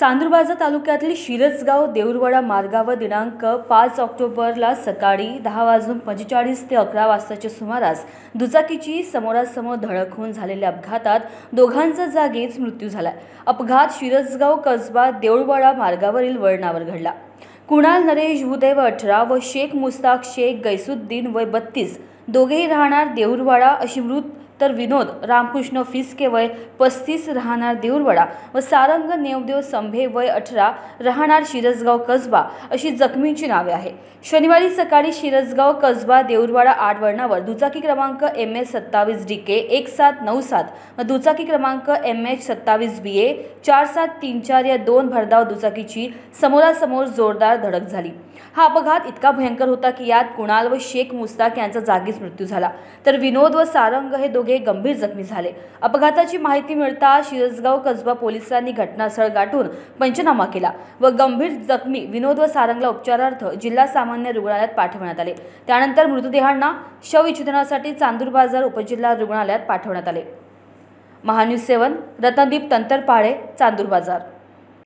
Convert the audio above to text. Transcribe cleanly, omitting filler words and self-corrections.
चांदूरबाजार तालुक्यातील शिरसगाव देऊरवाडा मार्गावर दिनांक 5 ऑक्टोबरला सकाळी 10:45 ते 11 वाजताच्या सुमारास दुचाकीची समोरासमोर धडक होऊन झालेल्या अपघातात दोघांचा जागीच मृत्यू झाला। अपघात शिरसगाव कसबा देऊरवाडा मार्गावरील वळणावर घडला। कुणाल नरेश भूदेव 18 व शेख मुस्ताक शेख गैसुद्दीन वय 32 दोघेही राहणार देऊरवाडा अशी मृत, तर विनोद रामकृष्ण फिसके वय 35 राहणार देऊरवाडा व सारंग नेवदेव संभे वय 18 राहणार शिरसगाव कसबा अशी जखमींची नावे आहे। शनिवारी सकाळी शिरसगाव कसबा देऊरवाडा 8 वळणावर दुचाकी क्रमांक MS 27 DK 1797 व दुचाकी क्रमांक MH 27 BA 4734 या दोन भरधाव दुचाकीची समोरासमोर जोरदार धडक झाली। हा अपघात इतका भयंकर होता की यात कुणाल व शेख मुस्ताक यांचा जागीच मृत्यू झाला, तर विनोद व सारंग हे दोघे गंभीर जखमी झाले। अपघाताची माहिती मिळता शिरसगाव कसबा पोलिसांनी घटनास्थळ गाठून पंचनामा केला व गंभीर जखमी विनोद व सारंगला उपचारार्थ जिल्हा सामान्य रुग्णालयात पाठवण्यात आले। त्यानंतर मृतदेहांना शवविच्छेदनासाठी चांदूरबाजार उपजिल्हा रुग्णालयात पाठवण्यात आले। महान्यूज 7 रतनदीप तंतरपाळे, चांदूरबाजार।